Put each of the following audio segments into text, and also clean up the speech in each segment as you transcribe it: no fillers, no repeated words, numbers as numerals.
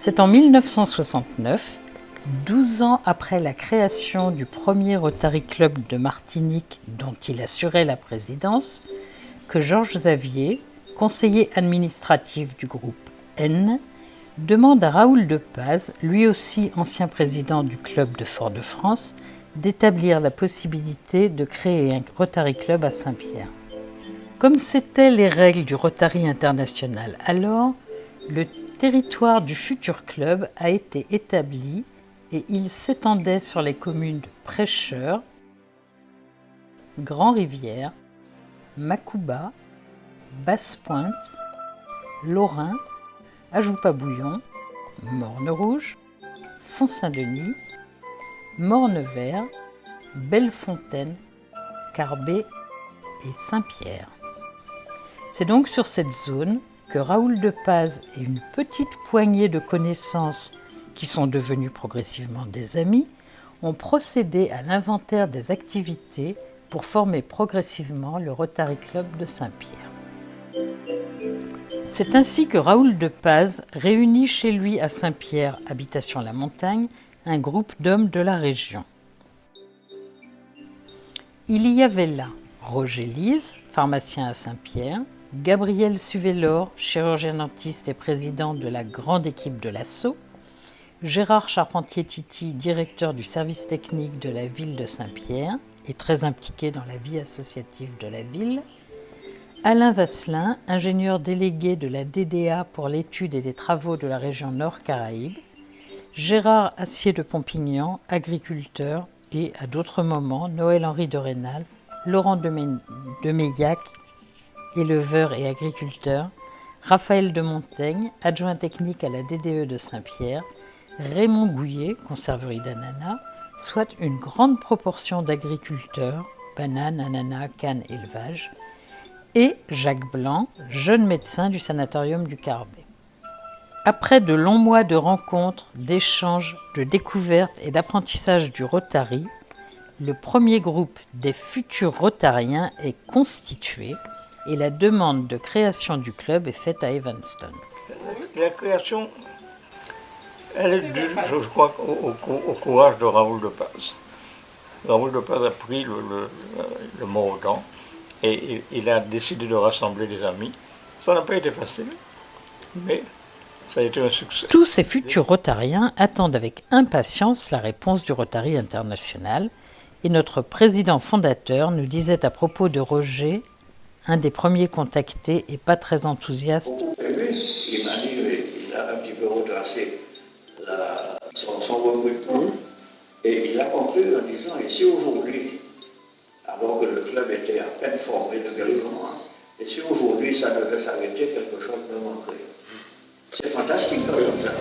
C'est en 1969, 12 ans après la création du premier Rotary Club de Martinique dont il assurait la présidence, que Georges Xavier, conseiller administratif du groupe N, demande à Raoul de Paz, lui aussi ancien président du club de Fort-de-France, d'établir la possibilité de créer un Rotary Club à Saint-Pierre. Comme c'étaient les règles du Rotary international alors, le territoire du futur club a été établi et il s'étendait sur les communes de Prêcheurs, Grand-Rivière, Macouba, Basse-Pointe, Lorrain, Ajoupa-Bouillon, Morne-Rouge, Font-Saint-Denis, Morne-Vert, Bellefontaine, Carbet et Saint-Pierre. C'est donc sur cette zone que Raoul de Paz et une petite poignée de connaissances qui sont devenus progressivement des amis ont procédé à l'inventaire des activités pour former progressivement le Rotary Club de Saint-Pierre. C'est ainsi que Raoul de Paz réunit chez lui à Saint-Pierre, habitation la Montagne, un groupe d'hommes de la région. Il y avait là Roger Lise, pharmacien à Saint-Pierre, Gabriel Suvelor, chirurgien-dentiste et président de la grande équipe de l'Assaut, Gérard Charpentier-Titi, directeur du service technique de la ville de Saint-Pierre et très impliqué dans la vie associative de la ville, Alain Vasselin, ingénieur délégué de la DDA pour l'étude et les travaux de la région Nord-Caraïbes, Gérard Assier de Pompignan, agriculteur, et à d'autres moments, Noël-Henri de Rênal, Laurent de Meillac, éleveur et agriculteur, Raphaël de Montaigne, adjoint technique à la DDE de Saint-Pierre, Raymond Gouillet, conserverie d'ananas, soit une grande proportion d'agriculteurs, bananes, ananas, cannes, élevage, et Jacques Blanc, jeune médecin du sanatorium du Carbet. Après de longs mois de rencontres, d'échanges, de découvertes et d'apprentissage du Rotary, le premier groupe des futurs Rotariens est constitué et la demande de création du club est faite à Evanston. La création, elle est due, je crois, au courage de Raoul de Paz. Raoul de Paz a pris le mot au gant et il a décidé de rassembler des amis. Ça n'a pas été facile, mais ça a été un succès. Tous ces futurs Rotariens attendent avec impatience la réponse du Rotary international et notre président fondateur nous disait à propos de Roger, un des premiers contactés et pas très enthousiaste. Il a un petit peu retracé son recrutement et il a conclu en disant, et si aujourd'hui, alors que le club était à peine formé de quelques mois, et si aujourd'hui ça devait s'arrêter, quelque chose me manquerait. C'est fantastique comme ça.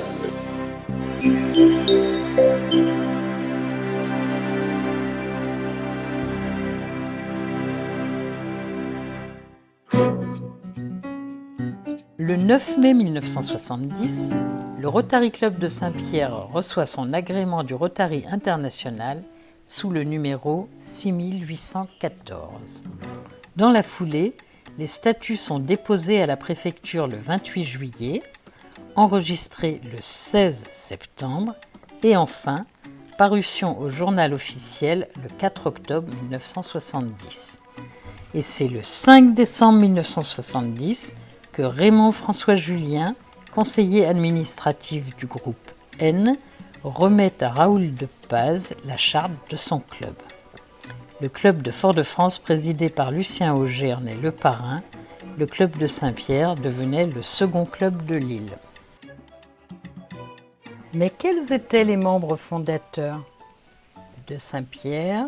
Le 9 mai 1970, le Rotary Club de Saint-Pierre reçoit son agrément du Rotary international sous le numéro 6814. Dans la foulée, les statuts sont déposés à la préfecture le 28 juillet, enregistrés le 16 septembre et enfin, parution au journal officiel le 4 octobre 1970. Et c'est le 5 décembre 1970 que Raymond François Julien, conseiller administratif du groupe N, remet à Raoul de Paz la charte de son club. Le club de Fort-de-France, présidé par Lucien Auger, en est le parrain. Le club de Saint-Pierre devenait le second club de l'île. Mais quels étaient les membres fondateurs de Saint-Pierre?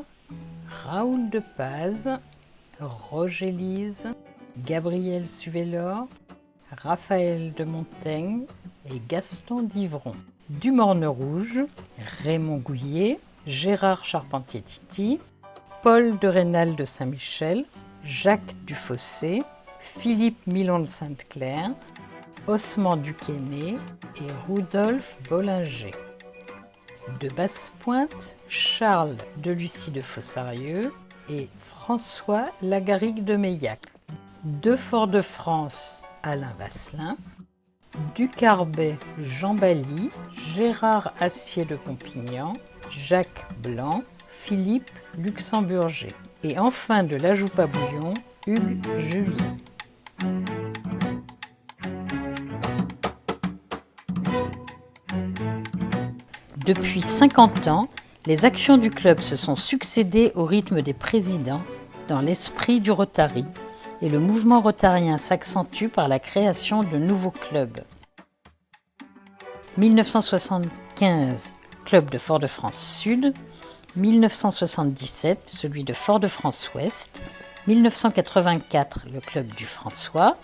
Raoul de Paz, Roger Lise, Gabriel Suvelor, Raphaël de Montaigne et Gaston d'Ivron. Du Morne-Rouge, Raymond Gouillet, Gérard Charpentier-Titi, Paul de Rênal de Saint-Michel, Jacques Dufossé, Philippe Milon de Sainte-Claire, Osman Duquesné et Rudolphe Bollinger. De Basse-Pointe, Charles de Lucie de Fossarieux et François Lagarigue de Meillac. De Fort-de-France, Alain Vasselin. Ducarbet, Jean Bally, Gérard Assier de Pompignan, Jacques Blanc, Philippe Luxemburger. Et enfin de la Joupe à bouillon, Hugues Julie. Depuis 50 ans, les actions du club se sont succédées au rythme des présidents, dans l'esprit du Rotary, et le mouvement rotarien s'accentue par la création de nouveaux clubs. 1975, club de Fort-de-France Sud, 1977, celui de Fort-de-France Ouest, 1984, le club du François,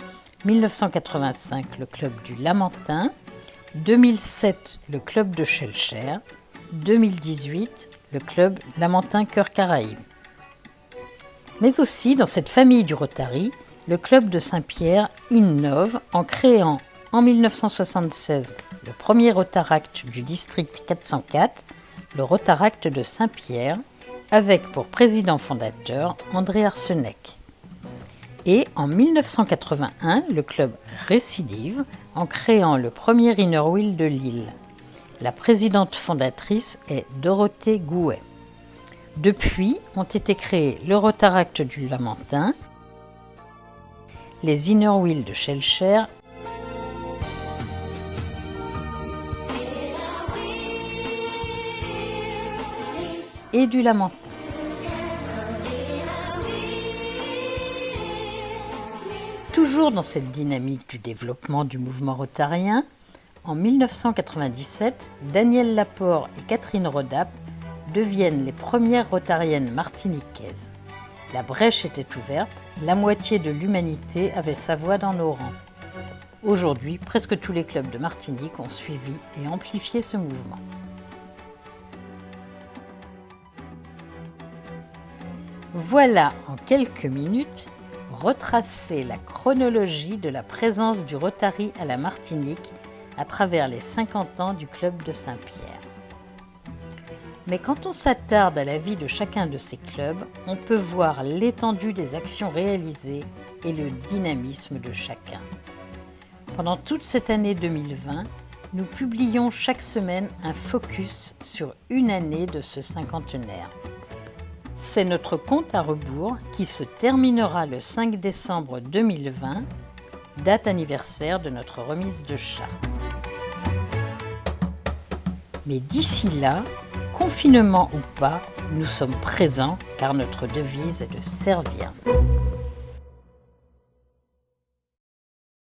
1985, le club du Lamentin, 2007, le club de Schœlcher, 2018, le club Lamentin Cœur Caraïbes. Mais aussi, dans cette famille du Rotary, le club de Saint-Pierre innove en créant en 1976 le premier Rotaract du district 404, le Rotaract de Saint-Pierre, avec pour président fondateur André Arseneck. Et en 1981, le club récidive en créant le premier Inner Wheel de Lille. La présidente fondatrice est Dorothée Gouet. Depuis, ont été créés le Rotaract du Lamentin, les Inner Wheel de Schœlcher et du Lamentin. Toujours dans cette dynamique du développement du mouvement rotarien, en 1997, Danielle Laport et Catherine Rodap deviennent les premières rotariennes martiniquaises. La brèche était ouverte, la moitié de l'humanité avait sa voix dans nos rangs. Aujourd'hui, presque tous les clubs de Martinique ont suivi et amplifié ce mouvement. Voilà en quelques minutes retracer la chronologie de la présence du Rotary à la Martinique à travers les 50 ans du club de Saint-Pierre. Mais quand on s'attarde à la vie de chacun de ces clubs, on peut voir l'étendue des actions réalisées et le dynamisme de chacun. Pendant toute cette année 2020, nous publions chaque semaine un focus sur une année de ce cinquantenaire. C'est notre compte à rebours qui se terminera le 5 décembre 2020, date anniversaire de notre remise de charte. Mais d'ici là, confinement ou pas, nous sommes présents car notre devise est de servir.